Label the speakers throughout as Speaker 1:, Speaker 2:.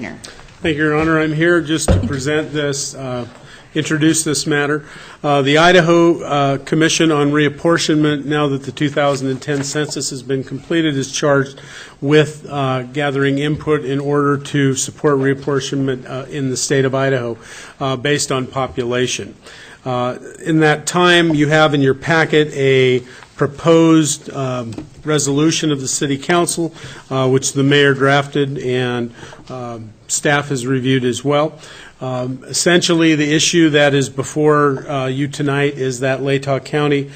Speaker 1: Wagner.
Speaker 2: Thank you, Your Honor. I'm here just to present this, introduce this matter. The Idaho Commission on Reapportionment, now that the 2010 census has been completed, is charged with gathering input in order to support reapportionment in the state of Idaho based on population. In that time, you have in your packet a proposed resolution of the City Council, which the mayor drafted and staff has reviewed as well. Essentially, the issue that is before you tonight is that Latah County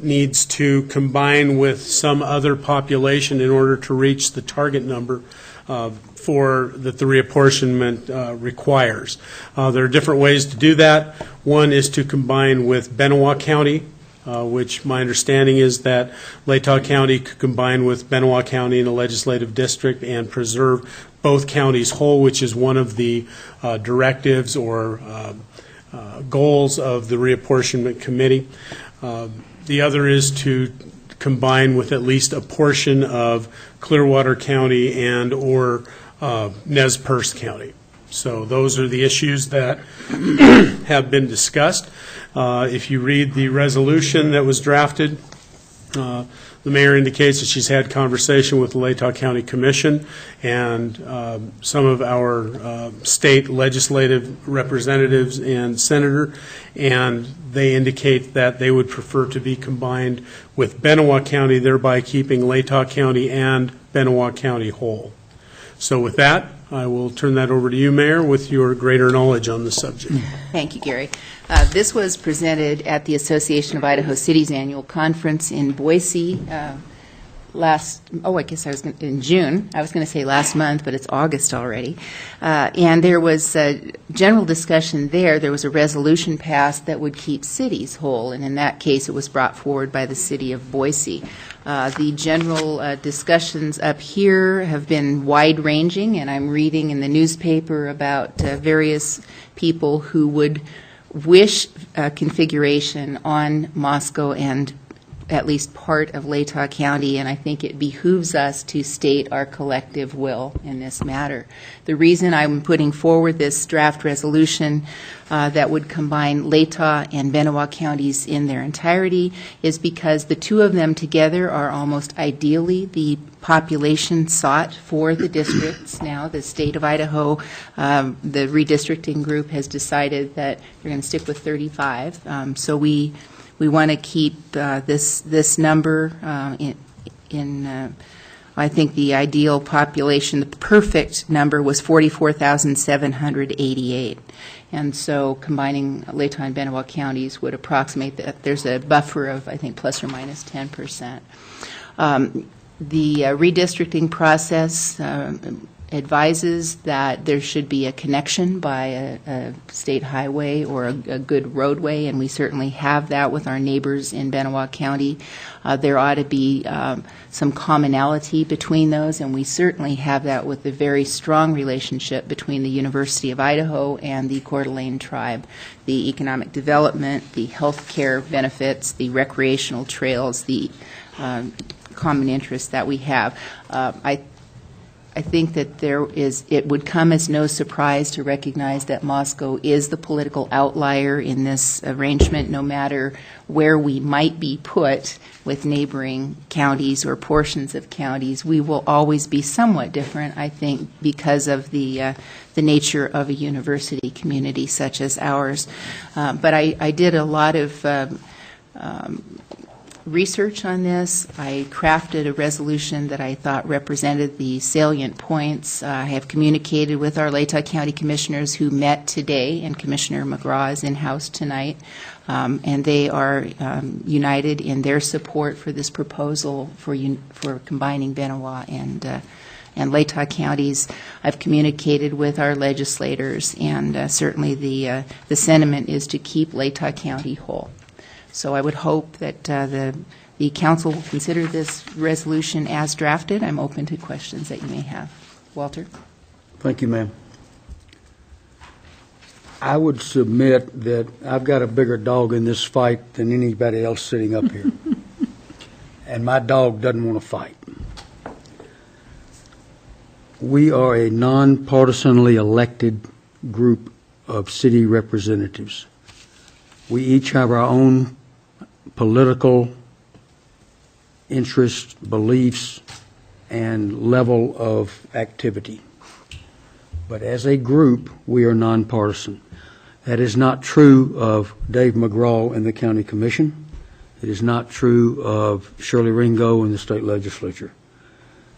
Speaker 2: needs to combine with some other population in order to reach the target number that the reapportionment requires. There are different ways to do that. One is to combine with Benewah County, which my understanding is that Latah County could combine with Benewah County in a legislative district and preserve both counties whole, which is one of the directives or goals of the reapportionment committee. The other is to combine with at least a portion of Clearwater County and or Nez Perce County. So those are the issues that have been discussed. If you read the resolution that was drafted, the mayor indicates that she's had conversation with the Latah County Commission and some of our state legislative representatives and senator, and they indicate that they would prefer to be combined with Benewah County, thereby keeping Latah County and Benewah County whole. So with that, I will turn that over to you, Mayor, with your greater knowledge on the subject.
Speaker 1: Thank you, Gary. This was presented at the Association of Idaho Cities annual conference in Boise in June. I was going to say last month, but it's August already. And there was a general discussion there. There was a resolution passed that would keep cities whole, and in that case it was brought forward by the city of Boise. The general discussions up here have been wide-ranging, and I'm reading in the newspaper about various people who would wish configuration on Moscow and at least part of Latah County, and I think it behooves us to state our collective will in this matter. The reason I'm putting forward this draft resolution that would combine Latah and Benewah counties in their entirety is because the two of them together are almost ideally the population sought for the districts now. The state of Idaho, the redistricting group has decided that they're going to stick with 35. So we want to keep this number in I think the ideal population, the perfect number was 44,788. And so combining Latah and Benewah counties would approximate that. There's a buffer of, I think, plus or minus 10%. The redistricting process advises that there should be a connection by a state highway or a good roadway, and we certainly have that with our neighbors in Benewah County. There ought to be some commonality between those, and we certainly have that with the very strong relationship between the University of Idaho and the Coeur d'Alene tribe. The economic development, the health care benefits, the recreational trails, the common interests that we have. I think that it would come as no surprise to recognize that Moscow is the political outlier in this arrangement, no matter where we might be put with neighboring counties or portions of counties. We will always be somewhat different, I think, because of the nature of a university community such as ours. But I did a lot of research on this. I crafted a resolution that I thought represented the salient points. I have communicated with our Latah County commissioners who met today, and Commissioner McGraw is in-house tonight, and they are united in their support for this proposal for combining Benewah and Latah counties. I've communicated with our legislators, and certainly the sentiment is to keep Latah County whole. So I would hope that the council will consider this resolution as drafted. I'm open to questions that you may have. Walter?
Speaker 3: Thank you, ma'am. I would submit that I've got a bigger dog in this fight than anybody else sitting up here. And my dog doesn't want to fight. We are a nonpartisanly elected group of city representatives. We each have our own political interests, beliefs, and level of activity. But as a group, we are nonpartisan. That is not true of Dave McGraw and the County Commission. It is not true of Shirley Ringo and the state legislature.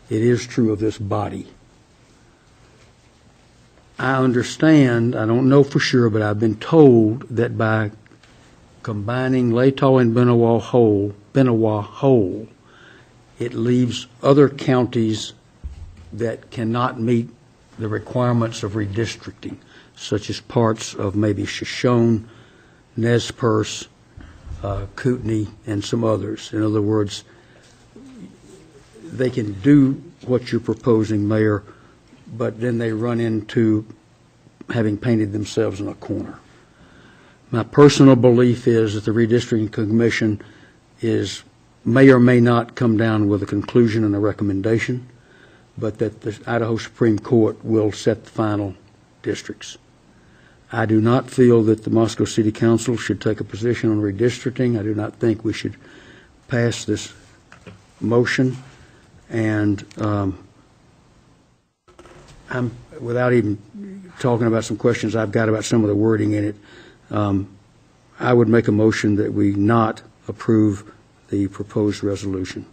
Speaker 3: It is true of this body. I understand, I don't know for sure, but I've been told that by combining Latah and Benawa whole, it leaves other counties that cannot meet the requirements of redistricting, such as parts of maybe Shoshone, Nez Perce, Kootenai, and some others. In other words, they can do what you're proposing, Mayor, but then they run into having painted themselves in a corner. My personal belief is that the Redistricting Commission may or may not come down with a conclusion and a recommendation, but that the Idaho Supreme Court will set the final districts. I do not feel that the Moscow City Council should take a position on redistricting. I do not think we should pass this motion. And I'm, without even talking about some questions I've got about some of the wording in it, I would make a motion that we not approve the proposed resolution.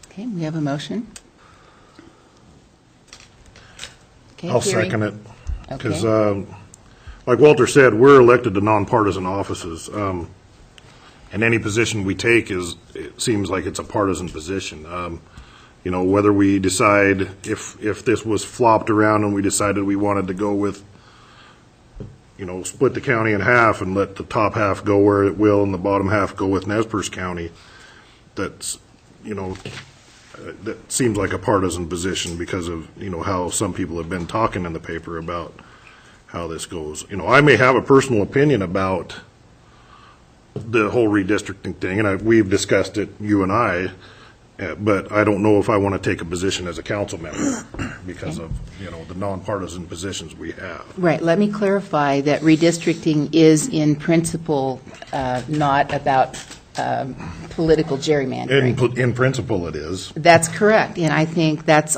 Speaker 1: Okay, we have a motion. Okay,
Speaker 4: I'll
Speaker 1: Gary?
Speaker 4: second it. Because,
Speaker 1: Okay.
Speaker 4: like Walter said, we're elected to nonpartisan offices. And any position we take it seems like it's a partisan position. You know, whether we decide, if this was flopped around and we decided we wanted to go with, you know, split the county in half and let the top half go where it will and the bottom half go with Nez Perce County, that's, you know, that seems like a partisan position because of, you know, how some people have been talking in the paper about how this goes. You know, I may have a personal opinion about the whole redistricting thing, and we've discussed it, you and I, but I don't know if I want to take a position as a council member because of, you know, the nonpartisan positions we have.
Speaker 1: Right. Let me clarify that redistricting is in principle not about political gerrymandering.
Speaker 4: In principle, it is.
Speaker 1: That's correct, and I think that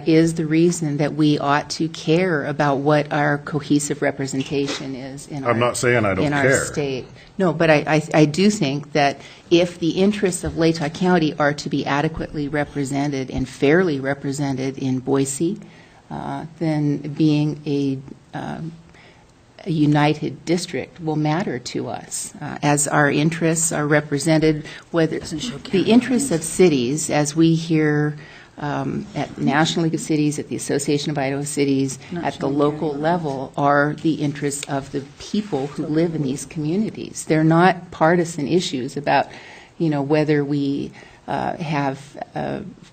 Speaker 1: is the reason that we ought to care about what our cohesive representation is in
Speaker 4: I'm not saying I don't
Speaker 1: in our
Speaker 4: care.
Speaker 1: state. No, but I do think that if the interests of Latah County are to be adequately represented and fairly represented in Boise, then being a united district will matter to us as our interests are represented, whether the interests of cities, as we hear at National League of Cities, at the Association of Idaho Cities, at the local level, are the interests of the people who live in these communities. They're not partisan issues about, you know, whether we have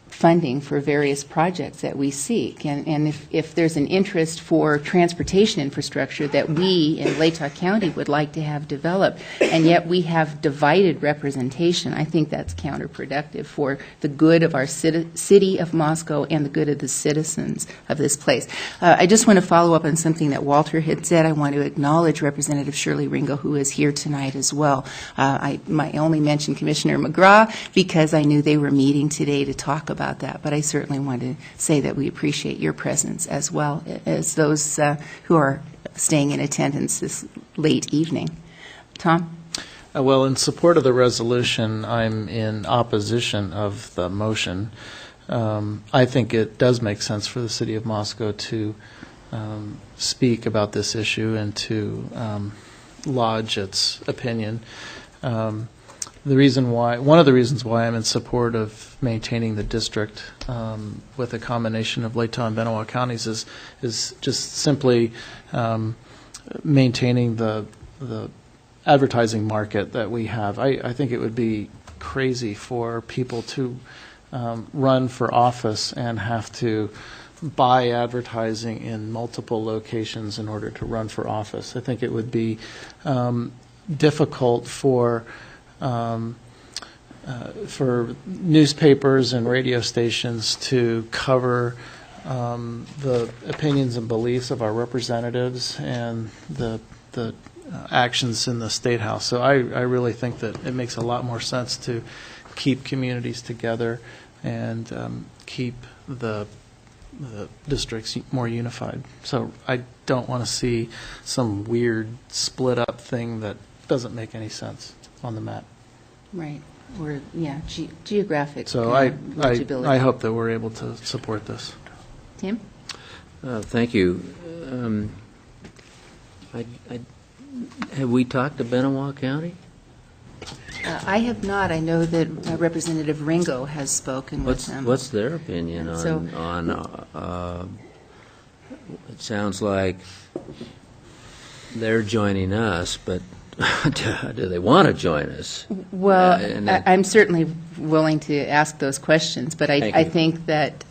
Speaker 1: funding for various projects that we seek. And if there's an interest for transportation infrastructure that we in Latah County would like to have developed, and yet we have divided representation, I think that's counterproductive for the good of our city of Moscow and the good of the citizens of this place. I just want to follow up on something that Walter had said. I want to acknowledge Representative Shirley Ringo, who is here tonight as well. I only mentioned Commissioner McGraw because I knew they were meeting today to talk about that, but I certainly want to say that we appreciate your presence as well as those who are staying in attendance this late evening. Tom?
Speaker 5: Well, in support of the resolution, I'm in opposition of the motion. I think it does make sense for the city of Moscow to speak about this issue and to lodge its opinion. One of the reasons why I'm in support of maintaining the district with a combination of Latah and Benawa counties is just simply maintaining the advertising market that we have. I think it would be crazy for people to run for office and have to buy advertising in multiple locations in order to run for office. I think it would be difficult for for newspapers and radio stations to cover the opinions and beliefs of our representatives and the actions in the State House. So I really think that it makes a lot more sense to keep communities together and keep the districts more unified. So I don't want to see some weird split up thing that doesn't make any sense on the map.
Speaker 1: Right. Or, yeah, geographic
Speaker 5: So
Speaker 1: legibility.
Speaker 5: I hope that we're able to support this.
Speaker 1: Tim?
Speaker 6: Thank you. Have we talked to Benewah County?
Speaker 1: I have not. I know that Representative Ringo has spoken with them.
Speaker 6: What's their opinion on it sounds like they're joining us, but do they want to join us?
Speaker 1: Well, I'm certainly willing to ask those questions, but I think that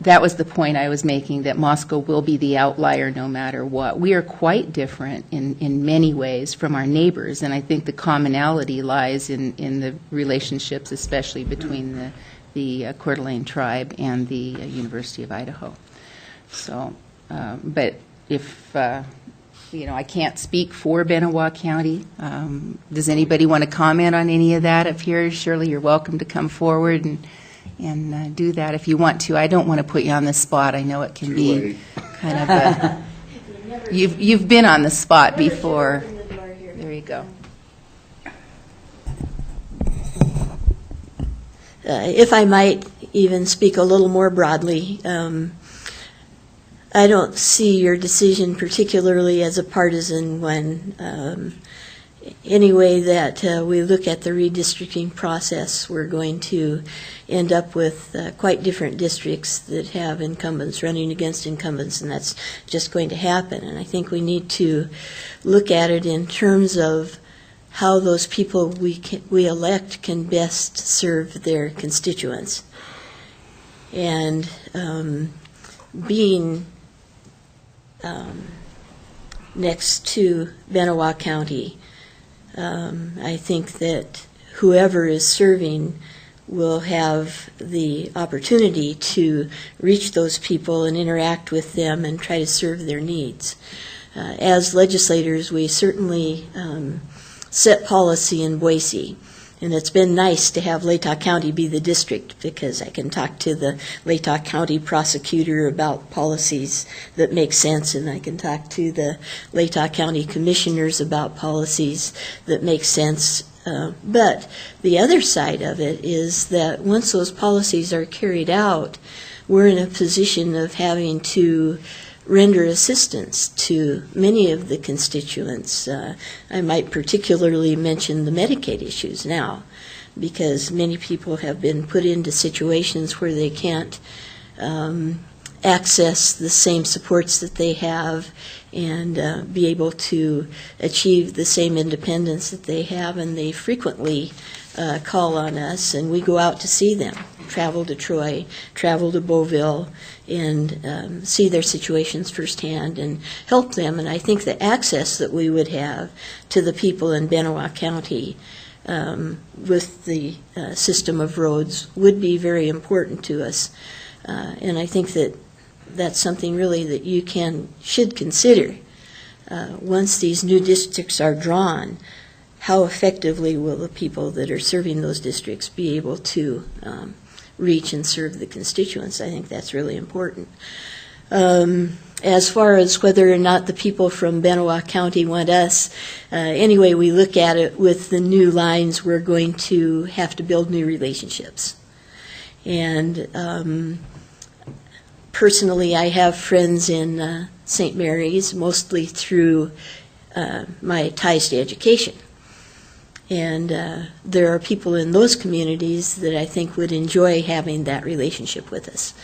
Speaker 1: that was the point I was making, that Moscow will be the outlier no matter what. We are quite different in many ways from our neighbors, and I think the commonality lies in the relationships, especially between the Coeur d'Alene tribe and the University of Idaho. So, but if, I can't speak for Benewah County. Does anybody want to comment on any of that up here? Surely you're welcome to come forward and do that if you want to. I don't want to put you on the spot. I know it can be kind of a... You've been on the spot before. There you go.
Speaker 7: If I might even speak a little more broadly, I don't see your decision particularly as a partisan one. Any way that we look at the redistricting process, we're going to end up with quite different districts that have incumbents running against incumbents, and that's just going to happen. And I think we need to look at it in terms of how those people we elect can best serve their constituents. And being next to Benewah County, I think that whoever is serving will have the opportunity to reach those people and interact with them and try to serve their needs. As legislators, we certainly set policy in Boise, and it's been nice to have Latah County be the district, because I can talk to the Latah County prosecutor about policies that make sense, and I can talk to the Latah County commissioners about policies that make sense. But the other side of it is that once those policies are carried out, we're in a position of having to render assistance to many of the constituents. I might particularly mention the Medicaid issues now, because many people have been put into situations where they can't access the same supports that they have and be able to achieve the same independence that they have, and they frequently call on us, and we go out to see them, travel to Troy, travel to Beauville, and see their situations firsthand and help them. And I think the access that we would have to the people in Benewah County with the system of roads would be very important to us. And I think that that's something really that you should consider. Once these new districts are drawn, how effectively will the people that are serving those districts be able to reach and serve the constituents? I think that's really important. As far as whether or not the people from Benewah County want us, anyway we look at it, with the new lines, we're going to have to build new relationships. And personally, I have friends in St. Mary's, mostly through my ties to education. And there are people in those communities that I think would enjoy having that relationship with us.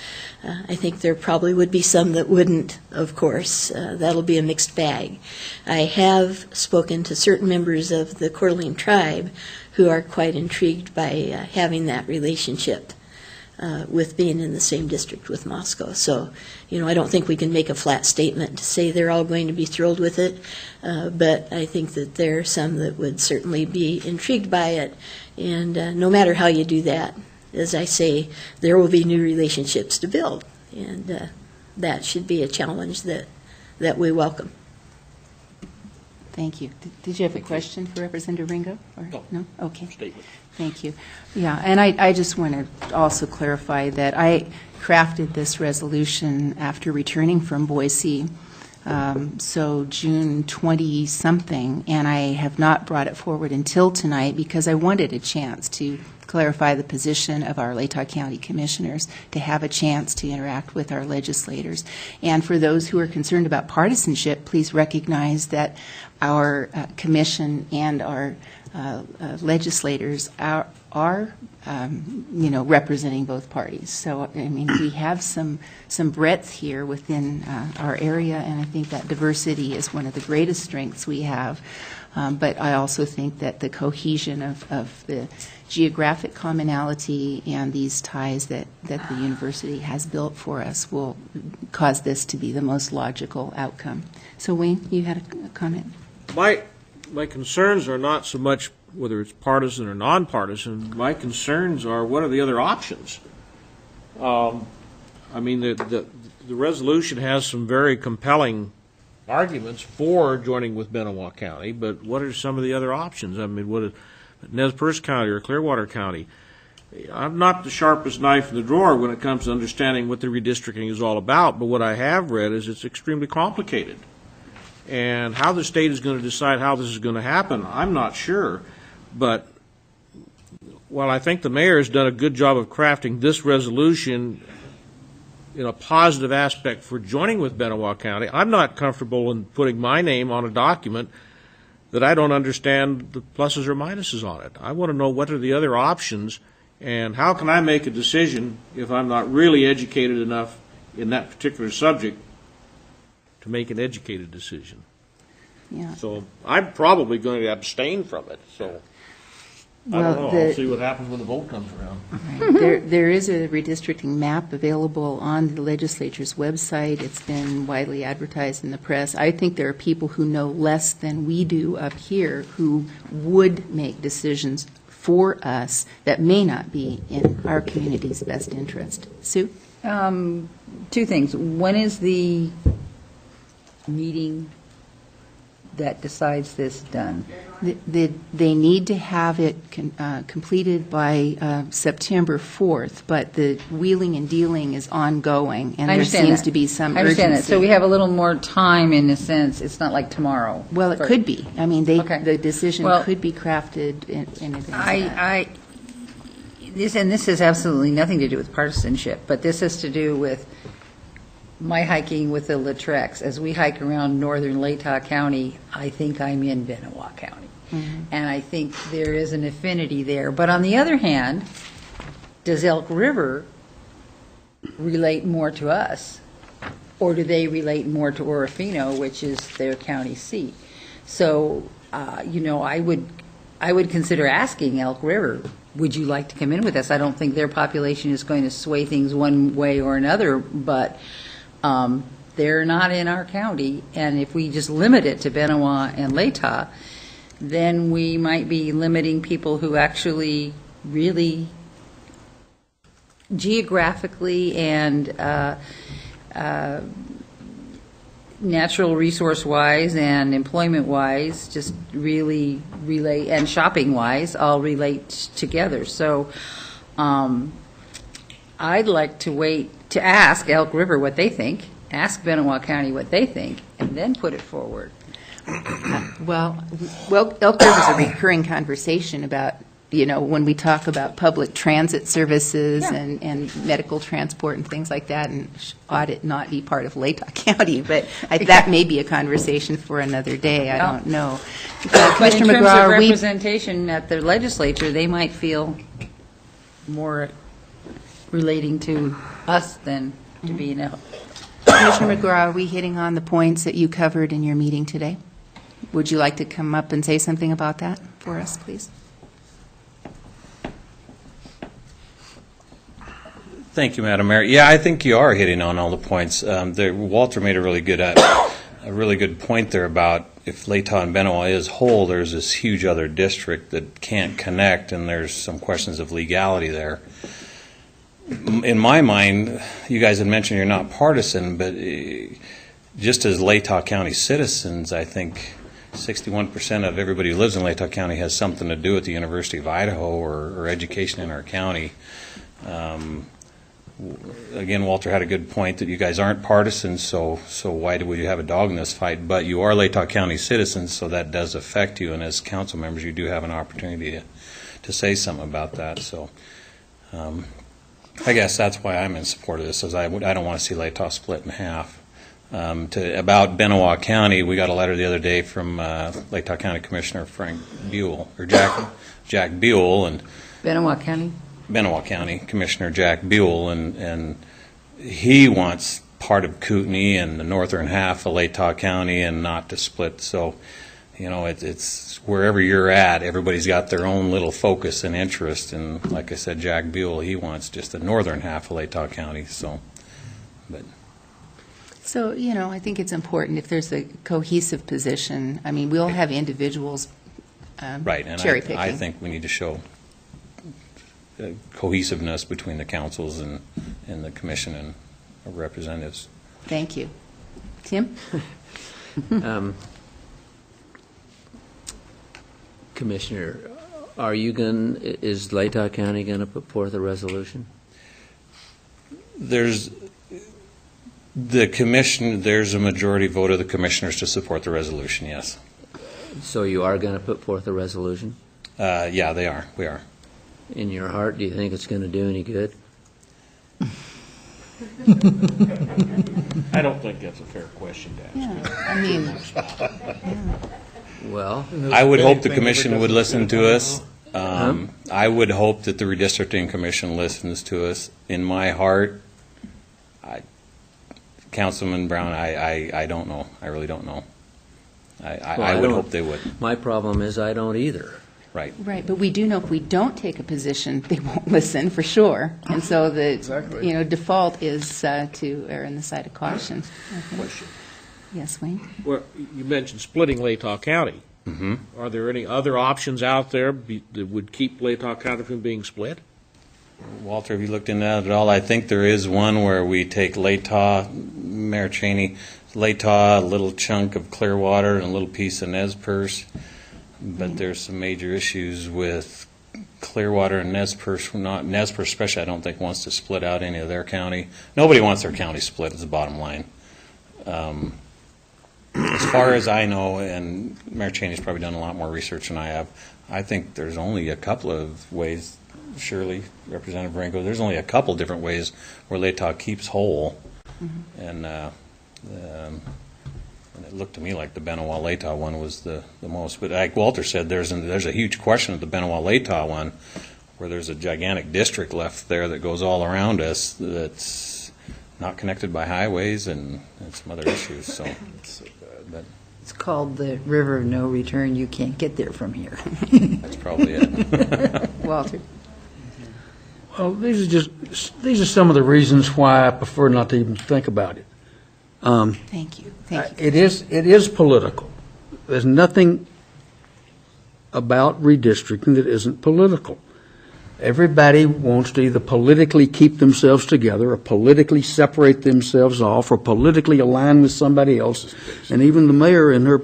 Speaker 7: I think there probably would be some that wouldn't, of course. That'll be a mixed bag. I have spoken to certain members of the Coeur d'Alene tribe who are quite intrigued by having that relationship. with being in the same district with Moscow. So, I don't think we can make a flat statement to say they're all going to be thrilled with it, but I think that there are some that would certainly be intrigued by it. And no matter how you do that, as I say, there will be new relationships to build, and that should be a challenge that we welcome.
Speaker 1: Thank you. Did you have a question for Representative Ringo? Or, no? Okay.
Speaker 6: Statement.
Speaker 1: Thank you. Yeah, and I just want to also clarify that I crafted this resolution after returning from Boise, so June 20-something, and I have not brought it forward until tonight because I wanted a chance to clarify the position of our Latah County Commissioners, to have a chance to interact with our legislators. And for those who are concerned about partisanship, please recognize that our commission and our legislators are representing both parties. So, I mean, we have some breadth here within our area, and I think that diversity is one of the greatest strengths we have. But I also think that the cohesion of the geographic commonality and these ties that the university has built for us will cause this to be the most logical outcome. So, Wayne, you had a comment?
Speaker 8: My concerns are not so much whether it's partisan or nonpartisan. My concerns are what are the other options? I mean, the resolution has some very compelling arguments for joining with Benewah County, but what are some of the other options? I mean, what is Nez Perce County or Clearwater County? I'm not the sharpest knife in the drawer when it comes to understanding what the redistricting is all about, but what I have read is it's extremely complicated. And how the state is going to decide how this is going to happen, I'm not sure. But while I think the mayor has done a good job of crafting this resolution in a positive aspect for joining with Benewah County, I'm not comfortable in putting my name on a document that I don't understand the pluses or minuses on it. I want to know what are the other options, and how can I make a decision if I'm not really educated enough in that particular subject to make an educated decision.
Speaker 1: Yeah.
Speaker 8: So I'm probably going to abstain from it. So I don't know. I'll see what happens when the vote comes around.
Speaker 1: Right. There is a redistricting map available on the legislature's website. It's been widely advertised in the press. I think there are people who know less than we do up here who would make decisions for us that may not be in our community's best interest. Sue?
Speaker 9: Two things. When is the meeting that decides this done?
Speaker 1: They need to have it completed by September 4th, but the wheeling and dealing is ongoing, and there seems to be some urgency.
Speaker 9: I understand that. So we have a little more time in a sense. It's not like tomorrow.
Speaker 1: Well, it could be. I mean, the decision could be crafted in advance.
Speaker 9: This has absolutely nothing to do with partisanship, but this has to do with my hiking with the Latrex. As we hike around northern Latah County, I think I'm in Benewah County. Mm-hmm. And I think there is an affinity there. But on the other hand, does Elk River relate more to us? Or do they relate more to Orofino, which is their county seat? So, I would consider asking Elk River, would you like to come in with us? I don't think their population is going to sway things one way or another, but they're not in our county, and if we just limit it to Benewah and Latah, then we might be limiting people who actually really geographically and natural resource-wise and employment-wise just really relate, and shopping-wise, all relate together. So I'd like to wait to ask Elk River what they think, ask Benewah County what they think, and then put it forward.
Speaker 1: Well, Elk River is a recurring conversation about, when we talk about public transit services and medical transport and things like that, and ought it not be part of Latah County, but that may be a conversation for another day. I don't know.
Speaker 9: But in terms of representation at the legislature, they might feel more relating to us than to be in Elk.
Speaker 1: Commissioner McGraw, are we hitting on the points that you covered in your meeting today? Would you like to come up and say something about that for us, please?
Speaker 10: Thank you, Madam Mayor. Yeah, I think you are hitting on all the points. Walter made a really good point there about if Latah and Benoit is whole, there's this huge other district that can't connect, and there's some questions of legality there. In my mind, you guys had mentioned you're not partisan, but just as Latah County citizens, I think 61% of everybody who lives in Latah County has something to do with the University of Idaho or education in our county. Again, Walter had a good point that you guys aren't partisan, so why would you have a dog in this fight? But you are Latah County citizens, so that does affect you, and as council members, you do have an opportunity to say something about that. So I guess that's why I'm in support of this, is I don't want to see Latah split in half. About Benoit County, we got a letter the other day from Latah County Commissioner Frank Buell, or Jack Buell, and Benoit County Commissioner Jack Buell, and he wants part of Kootenai and the northern half of Latah County and not to split. So, it's wherever you're at, everybody's got their own little focus and interest. And like I said, Jack Buell, he wants just the northern half of Latah County. So,
Speaker 1: I think it's important if there's a cohesive position. I mean, we'll have individuals
Speaker 10: right, and
Speaker 1: cherry picking.
Speaker 10: I think we need to show cohesiveness between the councils and the commission and representatives.
Speaker 1: Thank you. Tim?
Speaker 6: Commissioner, is Latah County going to put forth a resolution?
Speaker 10: There's a majority vote of the commissioners to support the resolution, yes.
Speaker 6: So you are going to put forth a resolution?
Speaker 10: Yeah, they are. We are.
Speaker 6: In your heart, do you think it's going to do any good?
Speaker 8: I don't think that's a fair question to ask.
Speaker 1: Yeah, I mean,
Speaker 6: Well,
Speaker 10: I would hope the commission would listen to us. I would hope that the Redistricting Commission listens to us. In my heart, Councilman Brown, I don't know. I really don't know. I would hope they would.
Speaker 6: My problem is I don't either.
Speaker 10: Right.
Speaker 1: Right, but we do know if we don't take a position, they won't listen for sure. And so the default is to err on the side of caution.
Speaker 8: Question.
Speaker 1: Yes, Wayne?
Speaker 8: Well, you mentioned splitting Latah County.
Speaker 10: Mm-hmm.
Speaker 8: Are there any other options out there that would keep Latah County from being split?
Speaker 10: Walter, have you looked into that at all? I think there is one where we take Latah, Mayor Cheney, Latah, a little chunk of Clearwater, and a little piece of Nez Perce. But there's some major issues with Clearwater and Nez Perce. Nez Perce especially, I don't think, wants to split out any of their county. Nobody wants their county split, is the bottom line. As far as I know, and Mayor Cheney's probably done a lot more research than I have, I think there's only a couple of ways, Shirley, Representative Branco, there's only a couple different ways where Latah keeps whole. Mm-hmm. And it looked to me like the Benoit-Latah one was the most. But like Walter said, there's a huge question of the Benoit-Latah one, where there's a gigantic district left there that goes all around us that's not connected by highways and some other issues. So,
Speaker 9: It's called the River of No Return. You can't get there from here.
Speaker 10: that's probably it.
Speaker 1: Walter?
Speaker 3: Well, these are some of the reasons why I prefer not to even think about it.
Speaker 1: Thank you. Thank you.
Speaker 3: It is political. There's nothing about redistricting that isn't political. Everybody wants to either politically keep themselves together or politically separate themselves off or politically align with somebody else. And even the mayor in her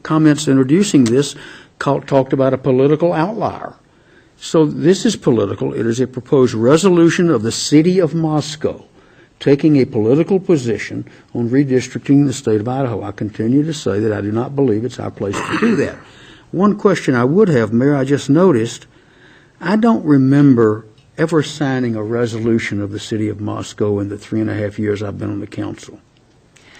Speaker 3: comments introducing this talked about a political outlier. So this is political. It is a proposed resolution of the city of Moscow taking a political position on redistricting the state of Idaho. I continue to say that I do not believe it's our place to do that. One question I would have, Mayor, I just noticed, I don't remember ever signing a resolution of the city of Moscow in the 3.5 years I've been on the council.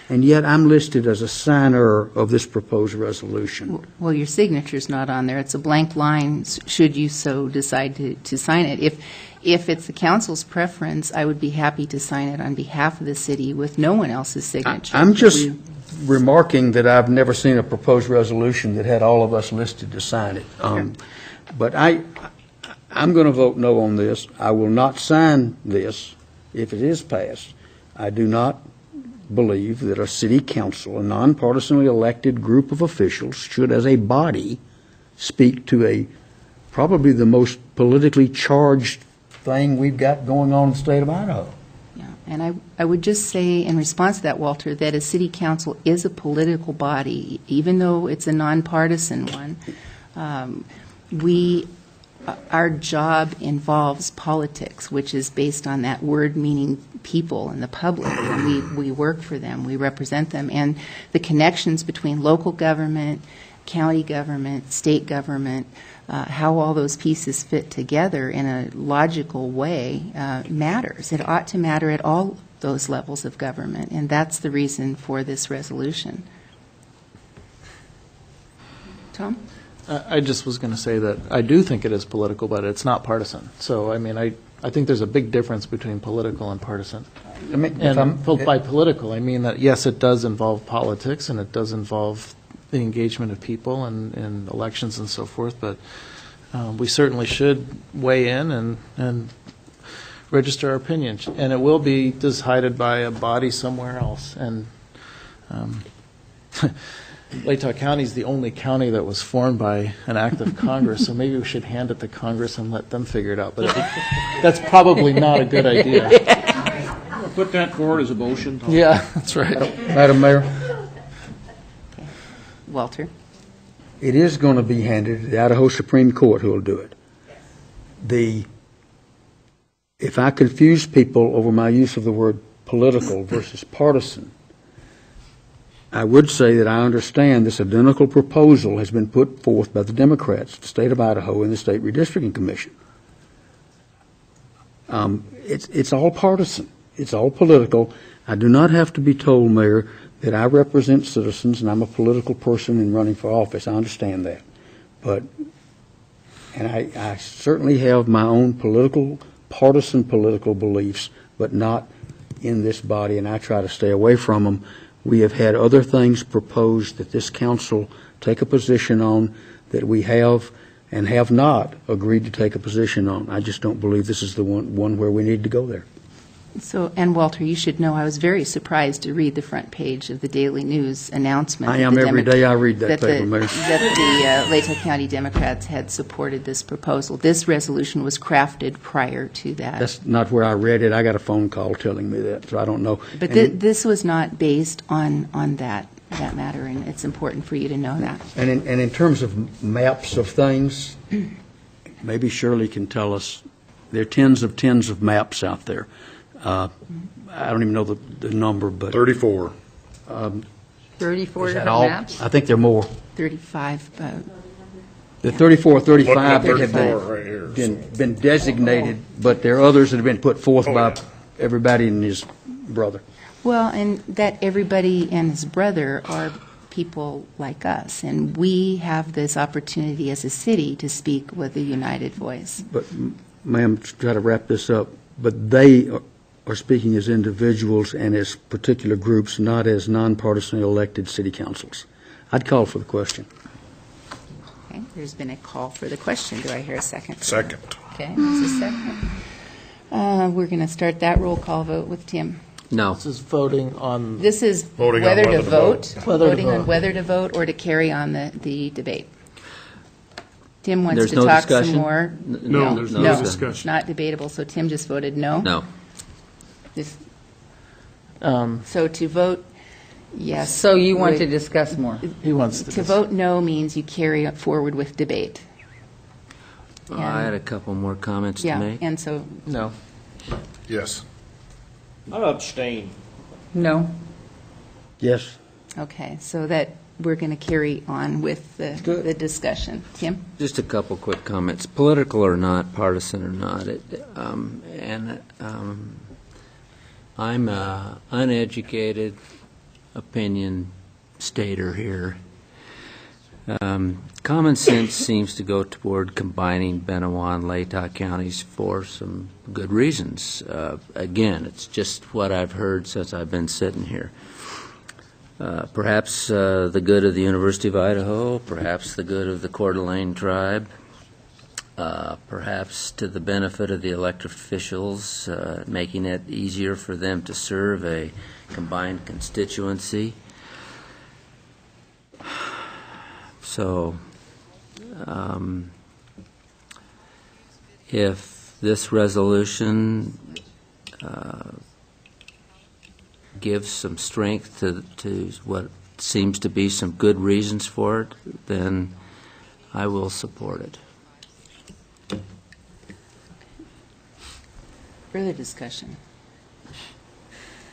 Speaker 3: And yet I'm listed as a signer of this proposed resolution.
Speaker 1: Well, your signature's not on there. It's a blank line, should you so decide to sign it. If it's the council's preference, I would be happy to sign it on behalf of the city with no one else's signature.
Speaker 3: I'm just remarking that I've never seen a proposed resolution that had all of us listed to sign it. But I'm going to vote no on this. I will not sign this if it is passed, I do not believe that a city council, a nonpartisanly elected group of officials, should as a body speak to probably the most politically charged thing we've got going on in the state of Idaho.
Speaker 1: Yeah, and I would just say in response to that, Walter, that a city council is a political body, even though it's a nonpartisan one. Our job involves politics, which is based on that word meaning people and the public. And we work for them, we represent them, and the connections between local government, county government, state government, how all those pieces fit together in a logical way matters. It ought to matter at all those levels of government, and that's the reason for this resolution. Tom?
Speaker 5: I just was going to say that I do think it is political, but it's not partisan. So, I mean, I think there's a big difference between political and partisan.
Speaker 3: I mean,
Speaker 5: And by political, I mean that, yes, it does involve politics, and it does involve the engagement of people and elections and so forth, but we certainly should weigh in and register our opinion. And it will be decided by a body somewhere else. And Latah County is the only county that was formed by an act of Congress, so maybe we should hand it to Congress and let them figure it out. But that's probably not a good idea.
Speaker 8: Put that forward as a motion. Tom.
Speaker 5: Yeah, that's right.
Speaker 3: Madam Mayor,
Speaker 1: Walter?
Speaker 3: it is going to be handed to the Idaho Supreme Court who will do it. If I confuse people over my use of the word political versus partisan, I would say that I understand this identical proposal has been put forth by the Democrats, the state of Idaho, and the State Redistricting Commission. It's all partisan. It's all political. I do not have to be told, Mayor, that I represent citizens and I'm a political person in running for office. I understand that. And I certainly have my own partisan political beliefs, but not in this body, and I try to stay away from them. We have had other things proposed that this council take a position on that we have and have not agreed to take a position on. I just don't believe this is the one where we need to go there.
Speaker 1: So, and Walter, you should know I was very surprised to read the front page of the Daily News announcement.
Speaker 3: I am every day I read that paper, Mayor.
Speaker 1: That the Latah County Democrats had supported this proposal. This resolution was crafted prior to that.
Speaker 3: That's not where I read it. I got a phone call telling me that, so I don't know.
Speaker 1: But this was not based on that matter, and it's important for you to know that.
Speaker 3: And in terms of maps of things, maybe Shirley can tell us, there are tens of maps out there. I don't even know the number, but
Speaker 4: 34.
Speaker 9: 34
Speaker 3: is that
Speaker 9: different
Speaker 3: all?
Speaker 9: maps?
Speaker 3: I think there are more.
Speaker 1: 35.
Speaker 3: The 34 or 35 that have
Speaker 4: 34 right here.
Speaker 3: been designated, but there are others that have been put forth by everybody and his brother.
Speaker 1: Well, and that everybody and his brother are people like us, and we have this opportunity as a city to speak with a united voice.
Speaker 3: But, ma'am, to try to wrap this up, but they are speaking as individuals and as particular groups, not as nonpartisan elected city councils. I'd call for the question.
Speaker 1: Okay, there's been a call for the question. Do I hear a second?
Speaker 4: Second.
Speaker 1: Okay, there's a second. We're going to start that roll call vote with Tim.
Speaker 6: No.
Speaker 5: This is voting on,
Speaker 1: This is
Speaker 4: Voting on
Speaker 1: whether to
Speaker 4: whether to
Speaker 1: vote,
Speaker 5: Whether to
Speaker 1: voting on
Speaker 5: vote.
Speaker 1: whether to vote or to carry on the debate. Tim wants
Speaker 6: There's
Speaker 1: to
Speaker 6: no
Speaker 1: talk some
Speaker 6: discussion?
Speaker 1: more.
Speaker 2: No, there's no
Speaker 1: No,
Speaker 2: discussion.
Speaker 1: it's not debatable, so Tim just voted no.
Speaker 6: No.
Speaker 1: This- So to vote yes.
Speaker 9: So you want to
Speaker 1: would-
Speaker 9: discuss more?
Speaker 5: he wants to.
Speaker 1: To vote no means you carry it forward with debate.
Speaker 6: I had a couple more comments to
Speaker 1: Yeah,
Speaker 6: make.
Speaker 1: and so,
Speaker 5: No.
Speaker 4: Yes.
Speaker 8: I'm abstain.
Speaker 9: No?
Speaker 3: Yes?
Speaker 1: okay, so that we're going to carry on with the discussion. Tim?
Speaker 6: Just a couple quick comments, political or not, partisan or not. I'm an uneducated opinion stater here. Common sense seems to go toward combining Benoit and Latah counties for some good reasons. Again, it's just what I've heard since I've been sitting here. Perhaps the good of the University of Idaho, perhaps the good of the Coeur d'Alene tribe. perhaps to the benefit of the elected officials, making it easier for them to serve a combined constituency. So, if this resolution gives some strength to what seems to be some good reasons for it, then I will support it.
Speaker 1: Further discussion?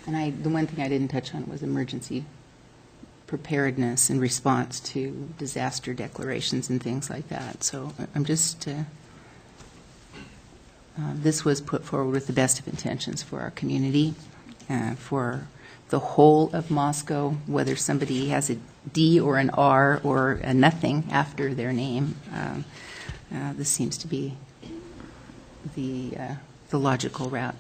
Speaker 1: And the one thing I didn't touch on was emergency preparedness in response to disaster declarations and things like that. So I'm just, this was put forward with the best of intentions for our community, for the whole of Moscow, whether somebody has a D or an R or a nothing after their name. This seems to be the logical route.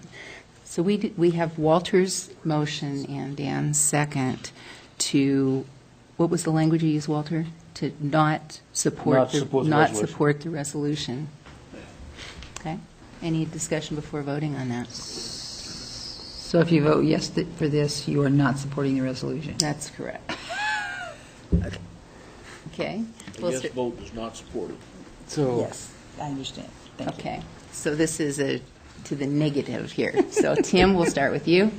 Speaker 1: So we have Walter's motion and Dan's second to, what was the language you used, Walter? To not support the resolution. Okay. Any discussion before voting on that?
Speaker 9: So if you vote yes for this, you are not supporting the resolution?
Speaker 1: That's correct. Okay.
Speaker 8: A
Speaker 1: We'll
Speaker 8: yes
Speaker 1: start-
Speaker 8: vote does not support it.
Speaker 5: So,
Speaker 9: Yes, I understand. Thank you.
Speaker 1: Okay. So this is to the negative here. So Tim, we'll start with you.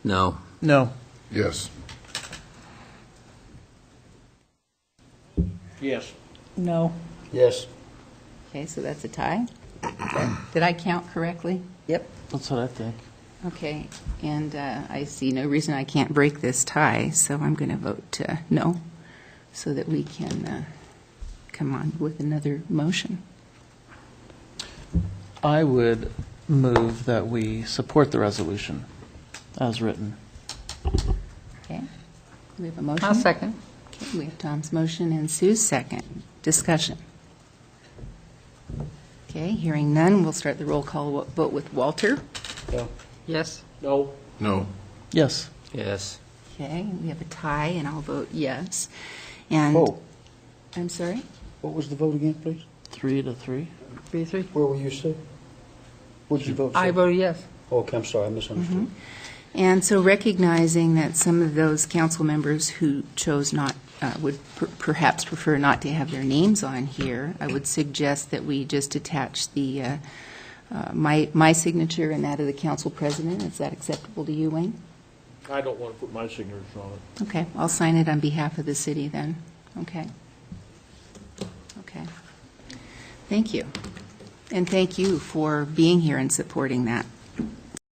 Speaker 6: No.
Speaker 5: no.
Speaker 4: Yes.
Speaker 8: Yes.
Speaker 9: No.
Speaker 3: Yes.
Speaker 1: Okay, so that's a tie. Did I count correctly?
Speaker 9: Yep.
Speaker 5: That's what I think.
Speaker 1: Okay, and I see no reason I can't break this tie, so I'm going to vote no, so that we can come on with another motion.
Speaker 5: I would move that we support the resolution as written.
Speaker 1: Okay, we have a motion.
Speaker 9: I'll second.
Speaker 1: Okay, we have Tom's motion and Sue's second. Discussion. Okay, hearing none, we'll start the roll call vote with Walter.
Speaker 9: Yes.
Speaker 8: No.
Speaker 4: No.
Speaker 5: Yes.
Speaker 6: Yes.
Speaker 1: Okay, we have a tie, and I'll vote yes. And,
Speaker 3: Oh,
Speaker 1: I'm sorry?
Speaker 3: what was the vote again, please?
Speaker 5: 3-3.
Speaker 9: 3-3.
Speaker 3: Where were you, Sue? What did you vote?
Speaker 9: I
Speaker 3: Sue?
Speaker 9: voted yes.
Speaker 3: Okay, I'm sorry, I misunderstood.
Speaker 1: And so recognizing that some of those council members who chose not, would perhaps prefer not to have their names on here, I would suggest that we just attach the, my signature and that of the council president. Is that acceptable to you, Wayne?
Speaker 8: I don't want to put my signature on it.
Speaker 1: Okay, I'll sign it on behalf of the city then. Okay. Okay. Thank you. And thank you for being here and supporting that.